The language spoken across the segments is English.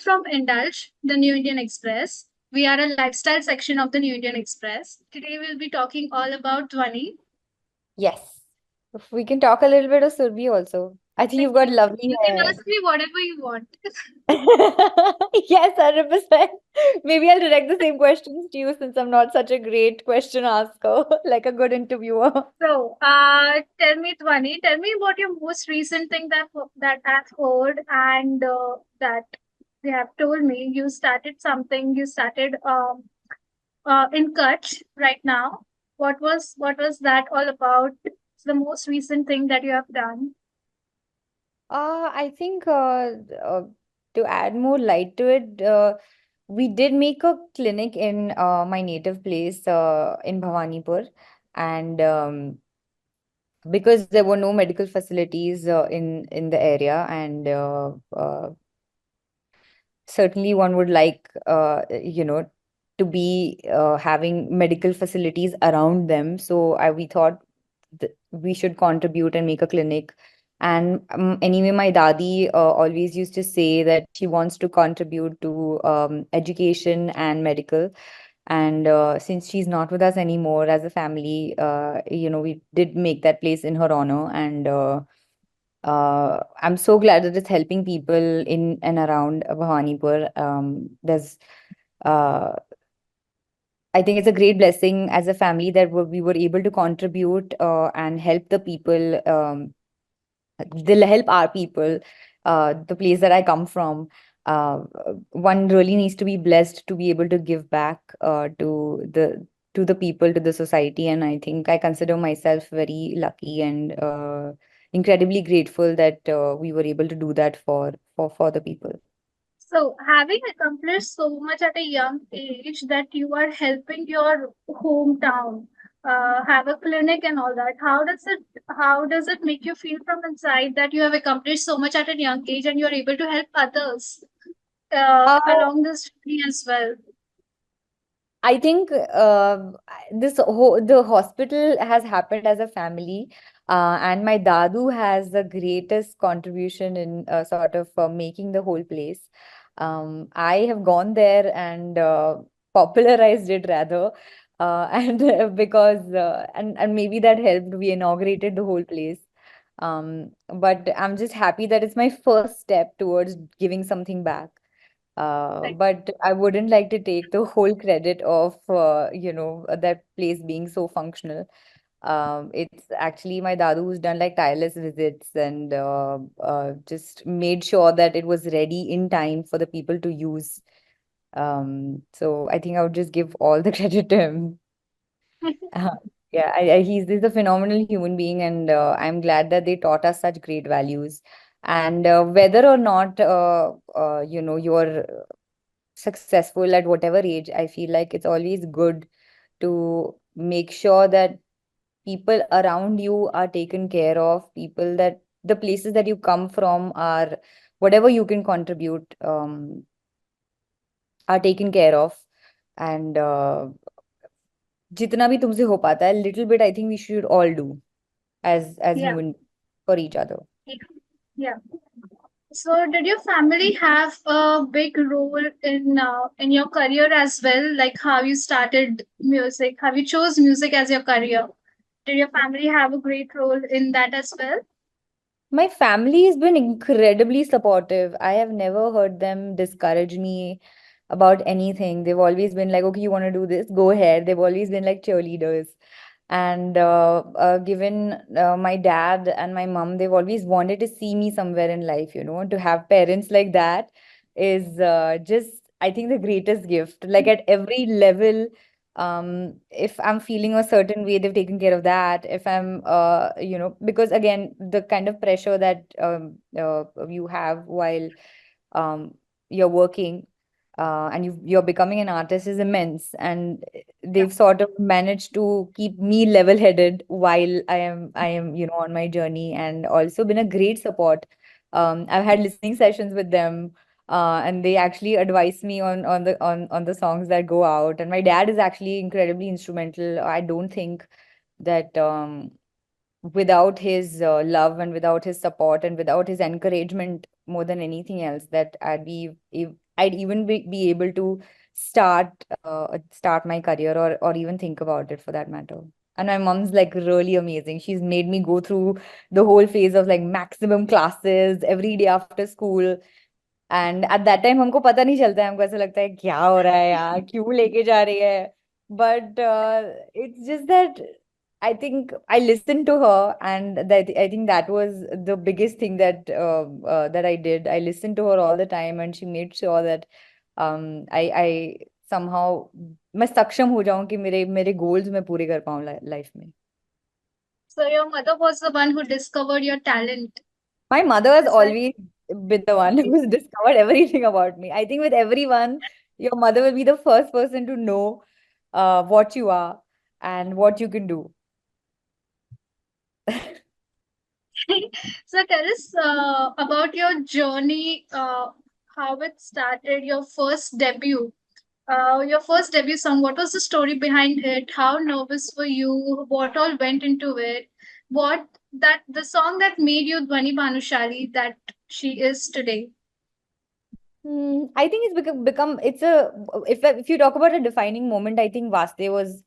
from Indulge, the New Indian Express. We are a lifestyle section of the New Indian Express. Today we'll be talking all about Dhvani. Yes. If we can talk a little bit of Surbhi also. I think you've got Definitely. lovely You can hair. ask me whatever you want. Yes, 100%. Maybe I'll direct the same questions to you since I'm not such a great question asker, like a good interviewer. So, tell me, Dhvani, tell me about your most recent thing that I've heard and that they have told me. You started something. You started in Kutch right now. What was that all about? It's the most recent thing that you have done. I think to add more light to it, we did make a clinic in my native place in Bhawanipur, and because there were no medical facilities in the area, and certainly one would like to be having medical facilities around them. So we thought we should contribute and make a clinic. And anyway, my dadi always used to say that she wants to contribute to education and medical. And since she's not with us anymore as a family, we did make that place in her honor. And I'm so glad that it's helping people in and around Bhawanipur. Uh, I think it's a great blessing as a family that we were able to contribute and help the people. They'll help our people, the place that I come from. One really needs to be blessed to be able to give back to the people, to the society, and I think I consider myself very lucky and incredibly grateful that we were able to do that for the people. So, having accomplished so much at a young age that you are helping your hometown have a clinic and all that, how does it make you feel from inside that you have accomplished so much at a young age and you are able to help others along this journey as well? I think the hospital has happened as a family, and my dadu has the greatest contribution in sort of making the whole place. I have gone there and popularized it rather, and because and maybe that helped. We inaugurated the whole place. But I'm just happy that it's my first step towards giving something back. Like, But I wouldn't like to take the whole credit of that place being so functional. It's actually my dadu who's done like tireless visits and just made sure that it was ready in time for the people to use. So I think I would just give all the credit to him. Uh, yeah, he's a phenomenal human being, and I'm glad that they taught us such great values. And whether or not you're successful at whatever age, I feel like it's always good to make sure that people around you are taken care of, people that the places that you come from are whatever you can contribute are taken care of. And जितना भी तुमसे हो पाता है, little bit I think we should all do as yeah, human for each other. yeah. So, did your family have a big role in your career as well? Like how you started music, how you chose music as your career? Did your family have a great role in that as well? My family has been incredibly supportive. I have never heard them discourage me about anything. They've always been like, okay, you want to do this, go ahead. They've always been like cheerleaders. And given my dad and my mom, they've always wanted to see me somewhere in life, to have parents like that is just, I think, the greatest gift. Like at every level, if I'm feeling a certain way, they've taken care of that. If I'm because again, the kind of pressure that you have while um you're working and you're becoming an artist is immense, and Yeah. they've sort of managed to keep me level headed while I am on my journey, and also been a great support. I've had listening sessions with them, and they actually advise me on the songs that go out. And my dad is actually incredibly instrumental. I don't think that without his love and without his support and without his encouragement more than anything else, that I'd be I'd even be able to start my career, or even think about it for that matter. And my mom's like really amazing. She's made me go through the whole phase of like maximum classes every day after school. And at that time हमको पता नहीं चलता है, हमको ऐसा लगता है क्या हो रहा है यार, क्यों लेके जा रही है. But it's just that I think I listened to her, and that I think that was the biggest thing that I did. I listened to her all the time, and she made sure that I somehow मैं सक्षम हो जाऊं कि मेरे मेरे goals मैं पूरे कर पाऊं लाइफ में. So your mother was the one who discovered your talent. My mother has Is that always been the one who's discovered everything about me. I think with everyone, your mother will be the first person to know what you are and what you can do. so tell us about your journey, how it started, your first debut song. What was the story behind it? How nervous were you? What all went into it? What that the song that made you Dhvani Bhanushali that she is today? I think it's become it's a if you talk about a defining moment, I think Vaaste was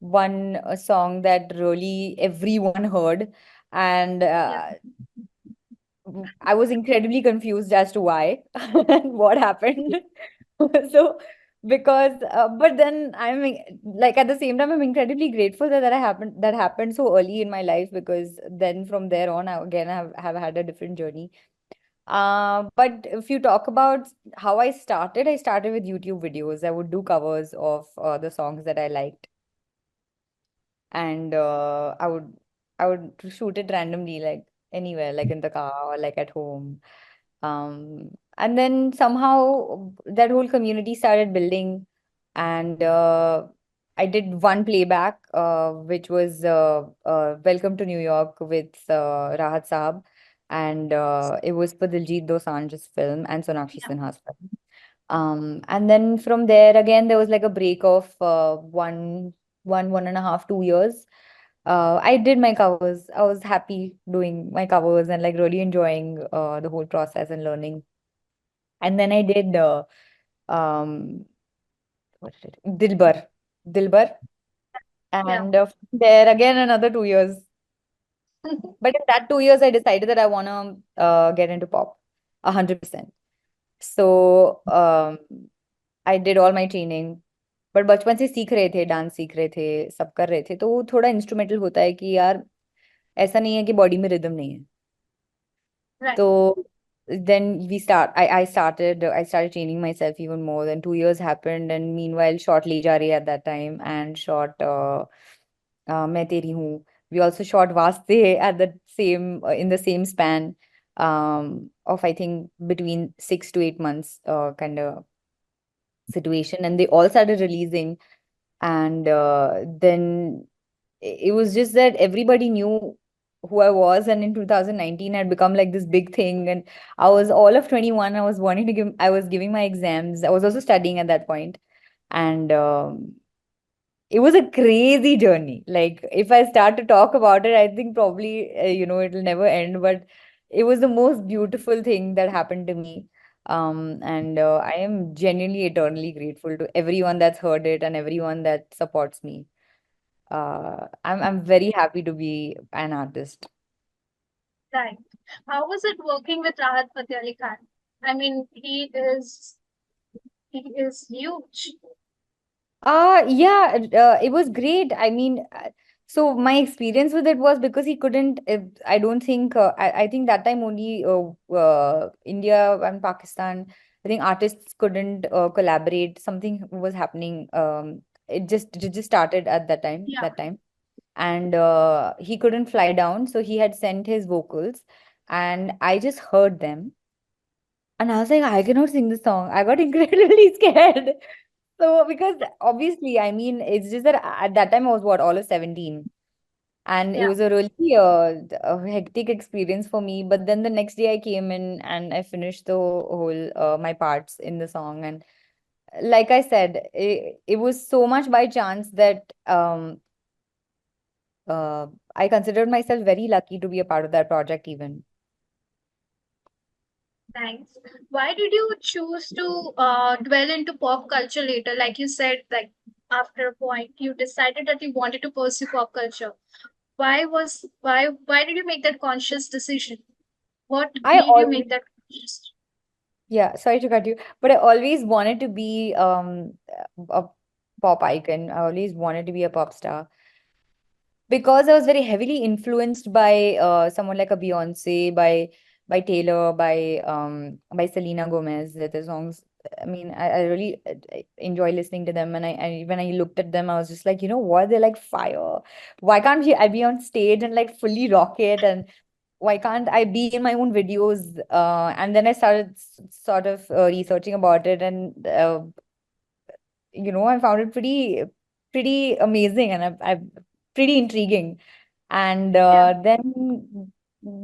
one song that really everyone heard, and Yeah, I was incredibly confused as to why and what happened. So, because, but then like at the same time, I'm incredibly grateful that happened so early in my life, because then from there on, I have had a different journey. But if you talk about how I started with YouTube videos. I would do covers of the songs that I liked, and I would shoot it randomly, like anywhere, like in the car or like at home. And then somehow that whole community started building, and I did one playback, which was "Welcome to New York" with Rahat Saab, and it was for Diljit Dosanjh's film and Sonakshi yeah, Sinha's film. And then from there again, there was like a break of 1.5, 2 years. I did my covers. I was happy doing my covers and like really enjoying the whole process and learning. And then I did um what did it? Dilbar, yeah. and there again another 2 years. But in that 2 years, I decided that I wanna get into pop, 100%. So I did all my training. But बचपन से सीख रहे थे, dance सीख रहे थे, सब कर रहे थे, तो वो थोड़ा इंस्ट्रूमेंटल होता है कि यार ऐसा नहीं है कि बॉडी में रिदम नहीं है. Right, So then I started training myself even more. Then 2 years happened, and meanwhile shot Leja Re at that time, and shot मैं तेरी हूँ. We also shot Vaaste at the same in the same span of I think between 6 to 8 months kind of situation, and they all started releasing. And then it was just that everybody knew who I was, and in 2019 I had become like this big thing, and I was all of 21. I was giving my exams. I was also studying at that point, and it was a crazy journey. Like if I start to talk about it, I think probably it'll never end. But it was the most beautiful thing that happened to me. And I am genuinely eternally grateful to everyone that's heard it and everyone that supports me. I'm very happy to be an artist. right. How was it working with Rahat Fateh Ali Khan? I mean, he is huge. Yeah, it was great. I mean, so my experience with it was because he couldn't. I don't think. I think that time only India and Pakistan. I think artists couldn't collaborate. Something was happening. It just started at that time. Yeah, That time, and he couldn't fly down, so he had sent his vocals, and I just heard them, and I was like, I cannot sing this song. I got incredibly scared. So, because obviously, I mean, it's just that at that time I was what, all of 17. And it yeah. was a really a hectic experience for me. But then the next day I came in and I finished the whole, my parts in the song. And like I said, it was so much by chance that uh, I considered myself very lucky to be a part of that project even. Nice. Why did you choose to dwell into pop culture later? Like you said, like after a point, you decided that you wanted to pursue pop culture. Why did you make that conscious decision? What I made you always, make that conscious? yeah, sorry to cut you, but I always wanted to be a pop icon. I always wanted to be a pop star because I was very heavily influenced by someone like a Beyonce, by Taylor, by Selena Gomez. The songs, I mean, I really enjoy listening to them. And I when I looked at them, I was just like, you know what? They're like fire. Why can't I be on stage and like fully rock it? And why can't I be in my own videos? And then I started sort of researching about it, and I found it pretty amazing, and I've pretty intriguing. And Yeah, then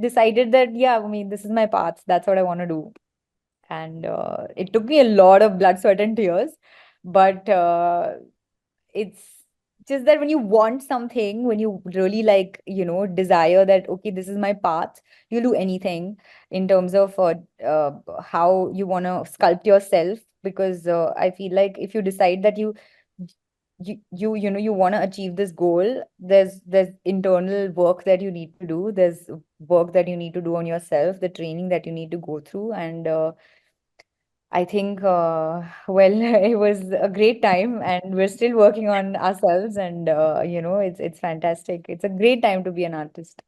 decided that, yeah, I mean, this is my path. That's what I want to do. And it took me a lot of blood, sweat, and tears, but it's just that when you want something, when you really like, desire that, okay, this is my path, you'll do anything in terms of how you want to sculpt yourself. Because I feel like if you decide that you want to achieve this goal, there's internal work that you need to do. There's work that you need to do on yourself, the training that you need to go through. And I think, well, it was a great time, and we're still working on ourselves, and it's fantastic. It's a great time to be an artist.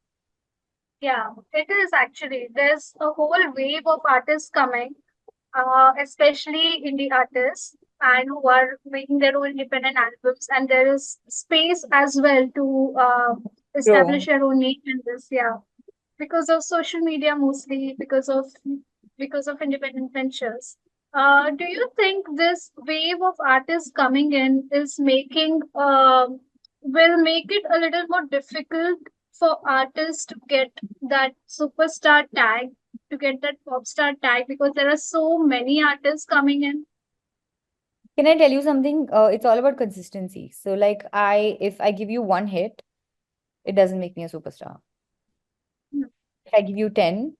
yeah, it is actually. There's a whole wave of artists coming, especially indie artists, and who are making their own independent albums. And there is space as well to establish True. your own name in this. Yeah, because of social media mostly, because of independent ventures. Do you think this wave of artists coming in is making will make it a little more difficult for artists to get that superstar tag, to get that pop star tag, because there are so many artists coming in? Can I tell you something? It's all about consistency. So, like, if I give you one hit, it doesn't make me a superstar. Hmm. If I give you 10,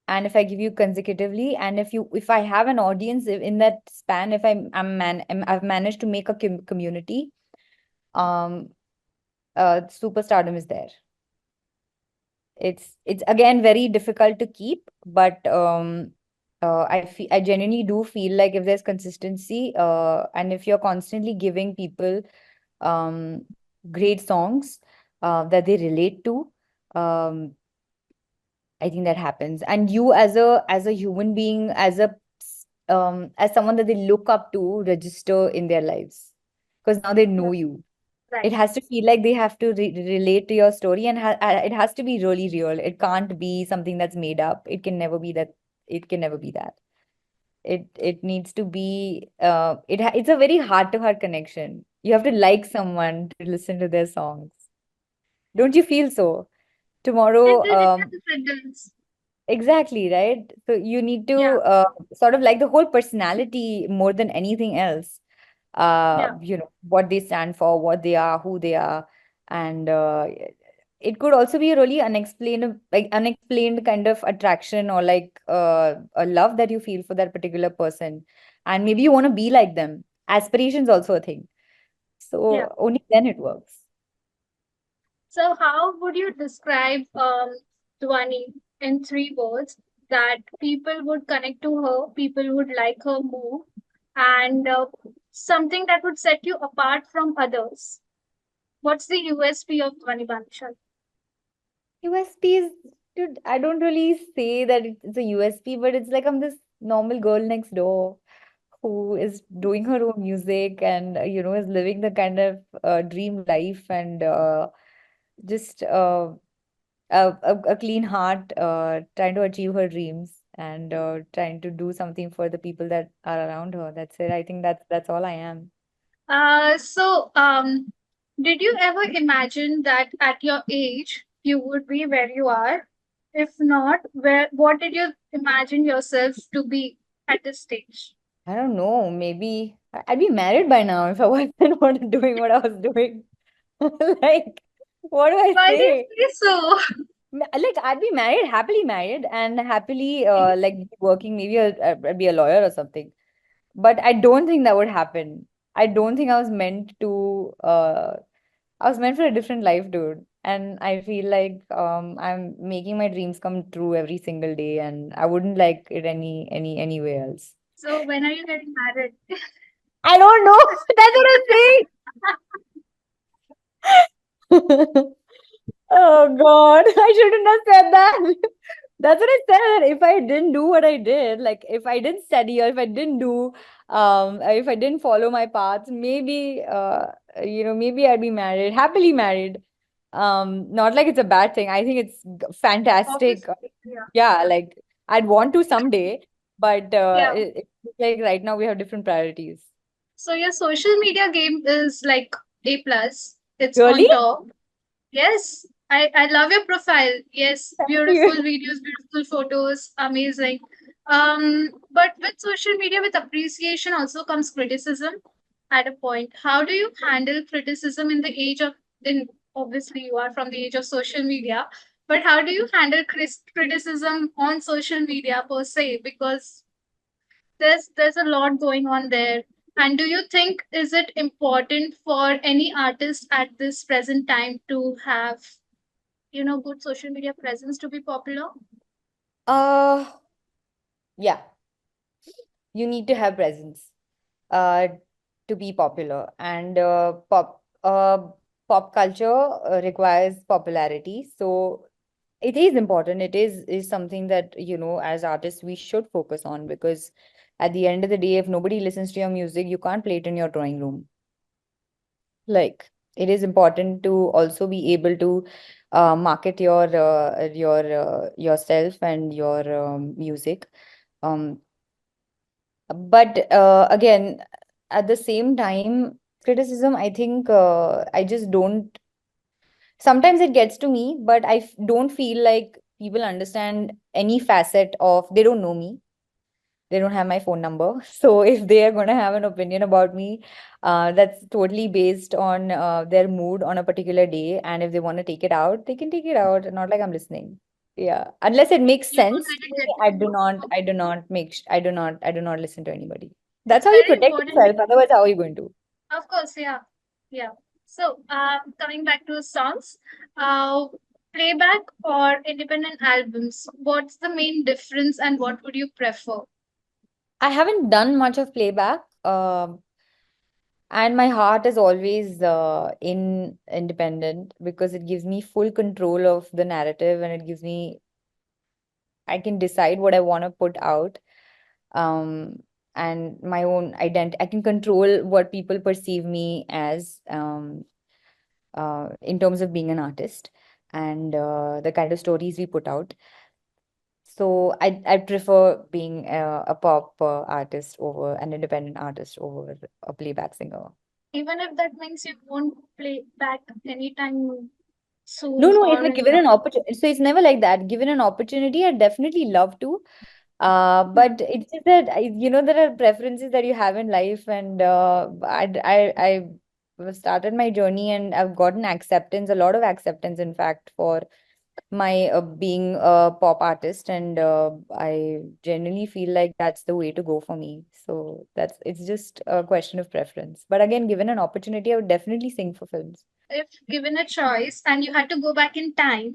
and if I give you consecutively, and if I have an audience in that span, if I've managed to make a community, um, superstardom is there. It's again very difficult to keep, but I genuinely do feel like if there's consistency, and if you're constantly giving people um great songs that they relate to, um I think that happens. And you, as a human being, as someone that they look up to, register in their lives, because now they Yeah, know you. It right. has to feel like they have to relate to your story, and it has to be really real. It can't be something that's made up. It can never be that. It can never be that. It needs to be. It's a very heart to heart connection. You have to like someone to listen to their songs. Don't you feel so? Tomorrow, It does. exactly, right? So you need to Yeah, sort of like the whole personality more than anything else. yeah, What they stand for, what they are, who they are. And it could also be a really unexplained kind of attraction, or like a love that you feel for that particular person. And maybe you want to be like them. Aspiration's also a thing. yeah. So only then it works. So, how would you describe Dhvani in 3 words that people would connect to her, people would like her more, and something that would set you apart from others? What's the USP of Dhvani Bhanushali? USPs, dude, I don't really say that it's a USP, but it's like I'm this normal girl next door who is doing her own music, and is living the kind of dream life, and just a clean heart, trying to achieve her dreams, and trying to do something for the people that are around her. That's it. I think that's all I am. Did you ever imagine that at your age you would be where you are? If not, what did you imagine yourself to be at this stage? I don't know. Maybe I'd be married by now if I wasn't doing what I was doing. Like, what do I Why do you say? say so? Like I'd be married, happily married, and happily like working. Maybe I'd be a lawyer or something. But I don't think that would happen. I don't think I was meant to. I was meant for a different life, dude. And I feel like I'm making my dreams come true every single day, and I wouldn't like it anywhere else. So when are you getting married? I don't know. That's what I'm saying. Oh God, I shouldn't have said that. That's what I said. If I didn't do what I did, like if I didn't study or if I didn't do, if I didn't follow my path, maybe, maybe I'd be married, happily married. Not like it's a bad thing. I think it's fantastic. Obviously, yeah. Yeah, like I'd want to someday, but Yeah. it's like right now we have different priorities. So your social media game is like A plus. It's Really? on top. Yes, I love your profile. Yes, Thank beautiful you. videos, beautiful photos, amazing. But with social media, with appreciation also comes criticism at a point. How do you handle criticism in the age of, in obviously you are from the age of social media, but how do you handle criticism on social media per se? Because there's a lot going on there. And do you think is it important for any artist at this present time to have, good social media presence to be popular? Uh, yeah, you need to have presence. uh, to be popular. And pop culture requires popularity. So it is important. It is something that, as artists, we should focus on because at the end of the day, if nobody listens to your music, you can't play it in your drawing room. Like it is important to also be able to market yourself and your music. Um, but again, at the same time, criticism, I think I just don't. Sometimes it gets to me, but don't feel like people understand any facet of. They don't know me. They don't have my phone number. So if they are going to have an opinion about me, that's totally based on their mood on a particular day. And if they want to take it out, they can take it out. Not like I'm listening. Yeah, unless it makes You won't sense let to it me, get to you. I do not listen to anybody. That's It's how you very protect important. yourself. Otherwise, how are you going to? Of course, yeah. Yeah. So, coming back to songs, uh, playback or independent albums, what's the main difference and what would you prefer? I haven't done much of playback, and my heart is always in independent because it gives me full control of the narrative and it gives me, I can decide what I want to put out, um, and my own identity. I can control what people perceive me as, in terms of being an artist and the kind of stories we put out. So I prefer being a pop artist over an independent artist over a playback singer. Even if that means you won't play back anytime No, soon no, if or, like given an opportunity, so it's never like that. Given an opportunity, I'd definitely love to. But it's just that there are preferences that you have in life, and I've started my journey, and I've gotten acceptance, a lot of acceptance, in fact, for my being a pop artist, and I genuinely feel like that's the way to go for me. So it's just a question of preference. But again, given an opportunity, I would definitely sing for films. if given a choice and you had to go back in time,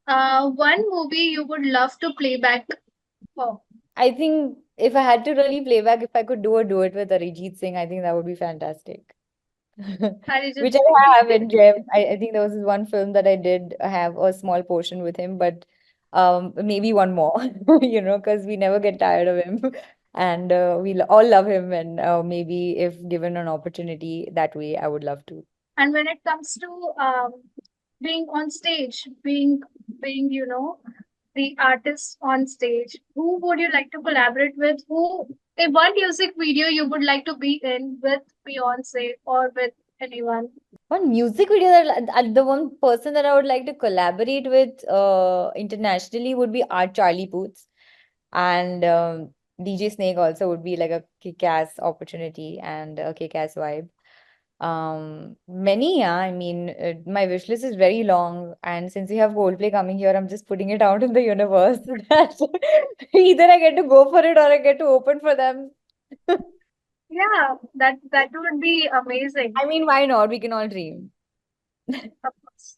one movie you would love to play back for? I think if I had to really play back, if I could do a duet with Arijit Singh, I think that would be fantastic. Arijit Which Singh. I have in Gem. I think there was this one film that I did have a small portion with him, but maybe one more, because we never get tired of him. And all love him. And maybe if given an opportunity that way, I would love to. And when it comes to being on stage, being the artist on stage, who would you like to collaborate with? Who, if one music video you would like to be in with Beyonce or with anyone? One music video that the one person that I would like to collaborate with internationally would be Art Charlie Puth. And DJ Snake also would be like a kick-ass opportunity and a kick-ass vibe. Many, yeah. I mean, my wish list is very long, and since we have Coldplay coming here, I'm just putting it out in the universe that either I get to go for it or I get to open for them. Yeah, that would be amazing. I mean, why not? We can all dream. Of course.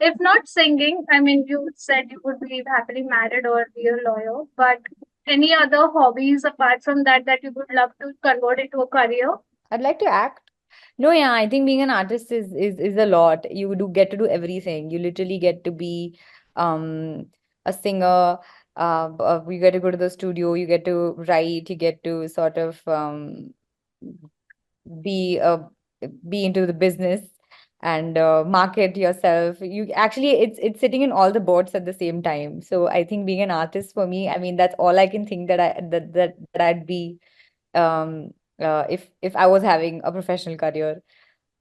If not singing, I mean, you said you would be happily married or be a lawyer, but any other hobbies apart from that that you would love to convert into a career? I'd like to act. No, yeah, I think being an artist is a lot. You do get to do everything. You literally get to be um a singer. You get to go to the studio. You get to write. You get to sort of be be into the business and market yourself. You actually it's sitting in all the boards at the same time. So I think being an artist for me, I mean, that's all I can think that that I'd be if I was having a professional career.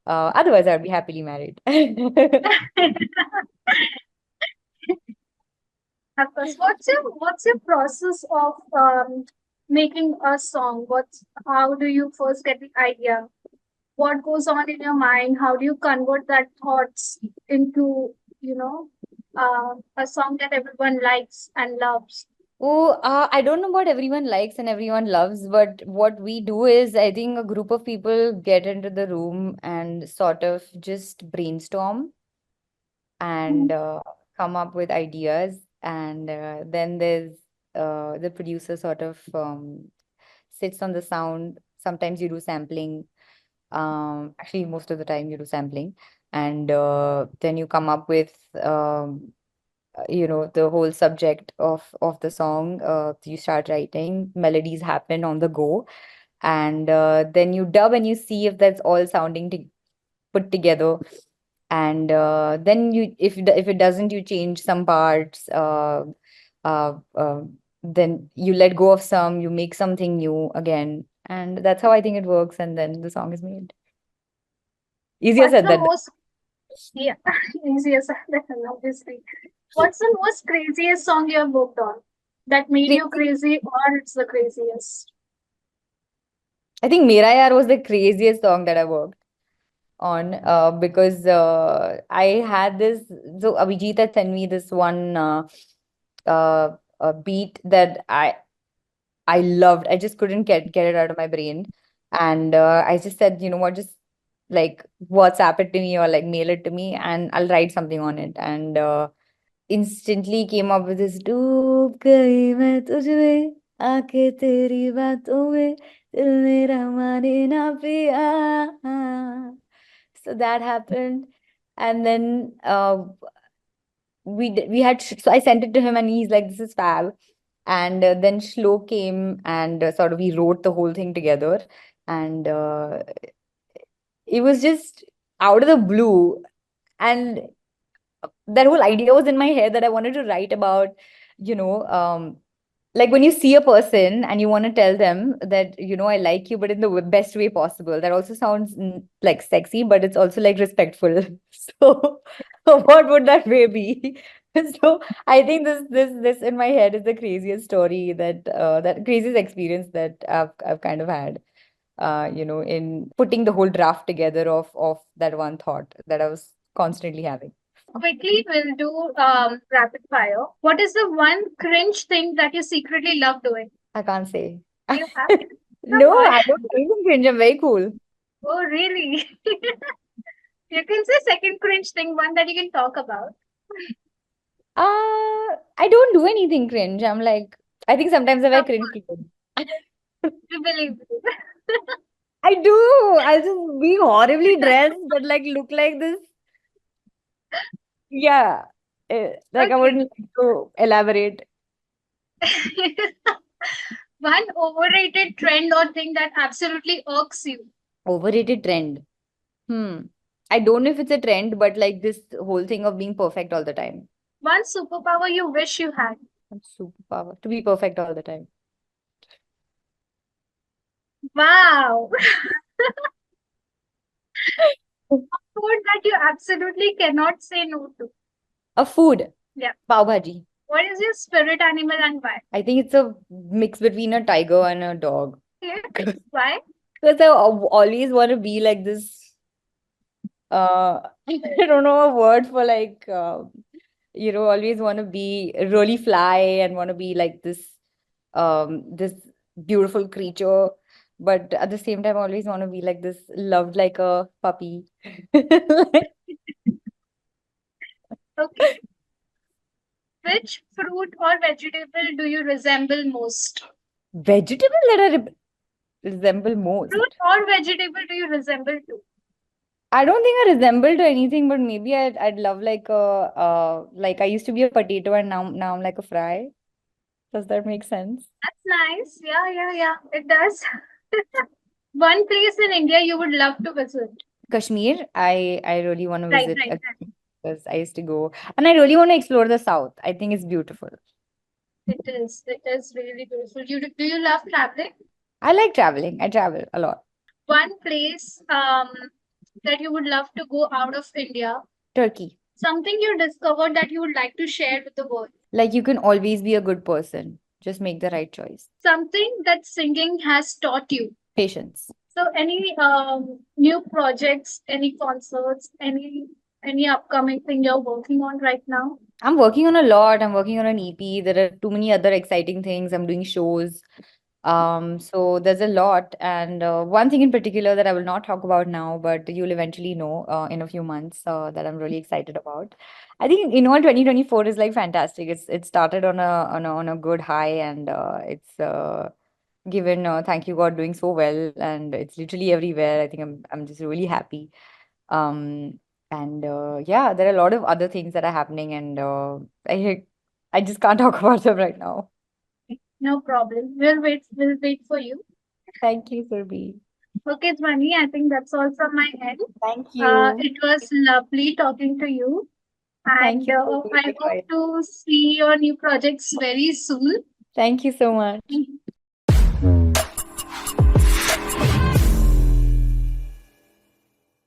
Otherwise, I'd be happily married. Of course. What's your process of making a song? How do you first get the idea? What goes on in your mind? How do you convert that thoughts into, you know, a song that everyone likes and loves? Oh, I don't know what everyone likes and everyone loves, but what we do is, I think a group of people get into the room and sort of just brainstorm Mm. and come up with ideas. And then there's the producer sort of sits on the sound. Sometimes you do sampling. Actually, most of the time you do sampling. And then you come up with the whole subject of the song. You start writing, melodies happen on the go, and then you dub and you see if that's all sounding to put together. And then if it doesn't, you change some parts. Uh, uh, then you let go of some, you make something new again, and that's how I think it works. And then the song is made. Easier What's said the than most, yeah, easiest, obviously. What's the most craziest song you have worked on that made done. you crazy, or it's the craziest? I think Mera Yaar was the craziest song that I worked on because I had this. So Abhijit had sent me this one beat that I loved. I just couldn't get it out of my brain, and I just said, you know what, just like WhatsApp it to me or like mail it to me, and I'll write something on it. And instantly came up with this डूब गई मैं तुझ में आके तेरी बातों में दिल मेरा माने ना पिया. So that happened. And then we had so I sent it to him and he's like, this is fab. And then Shlo came and sort of we wrote the whole thing together. And it was just out of the blue. And that whole idea was in my head that I wanted to write about, you know, like when you see a person and you want to tell them that, I like you, but in the best way possible. That also sounds like sexy, but it's also like respectful. So, what would that way be? So, I think this in my head is the craziest story that craziest experience that I've kind of had. In putting the whole draft together of that one thought that I was constantly having. Quickly, we'll do rapid fire. What is the one cringe thing that you secretly love doing? I can't say. You have to. Come No, on. I don't think I'm cringe. I'm very cool. Oh, really? You can say second cringe thing, one that you can talk about. I don't do anything cringe. I'm like, I think sometimes I wear Come cringe on, clothes. we believe you. I do. I'll just be horribly dressed, but like look like this. Yeah. Like I Okay. wouldn't like to elaborate. One overrated trend or thing that absolutely irks you. Overrated trend. Hmm. I don't know if it's a trend, but like this whole thing of being perfect all the time. One superpower you wish you had. Superpower. To be perfect all the time. Wow. Food that you absolutely cannot say no to. A food. Yeah. Pav bhaji. What is your spirit animal and why? I think it's a mix between a tiger and a dog. Okay. Why? Because I always want to be like this. I don't know a word for like always want to be really fly and want to be like this beautiful creature, but at the same time always want to be like this loved like a puppy. Like, Okay. Which fruit or vegetable do you resemble most? vegetable that I resemble Fruit most. or vegetable do you resemble to? I don't think I resemble to anything, but maybe I'd love like a like I used to be a potato and now I'm like a fry. Does that make sense? That's nice. Yeah, yeah, yeah. It does. One place in India you would love to visit. Kashmir, I really want to Right, visit right, right. because I used to go and I really want to explore the south. I think it's beautiful. It is. It is really beautiful. Do you love traveling? I like traveling. I travel a lot. One place that you would love to go out of India. Turkey. Something you discovered that you would like to share with the world. Like you can always be a good person. Just make the right choice. Something that singing has taught you. Patience. So any new projects, any concerts, any upcoming thing you're working on right now? I'm working on a lot. I'm working on an EP. There are too many other exciting things. I'm doing shows. So there's a lot. And one thing in particular that I will not talk about now, but you'll eventually know in a few months that I'm really excited about. I think 2024 is like fantastic. It started on a good high, and it's given thank you God doing so well, and it's literally everywhere. I think I'm just really happy. Um, and yeah, there are a lot of other things that are happening, and I just can't talk about them right now. No problem. We'll wait for you. Thank you, Surbi. Okay, Dhvani, I think that's all from my end. Thank you. It was lovely talking to you, Thank and you, Surbi. I hope Likewise. to see your new projects very soon. Thank you so much.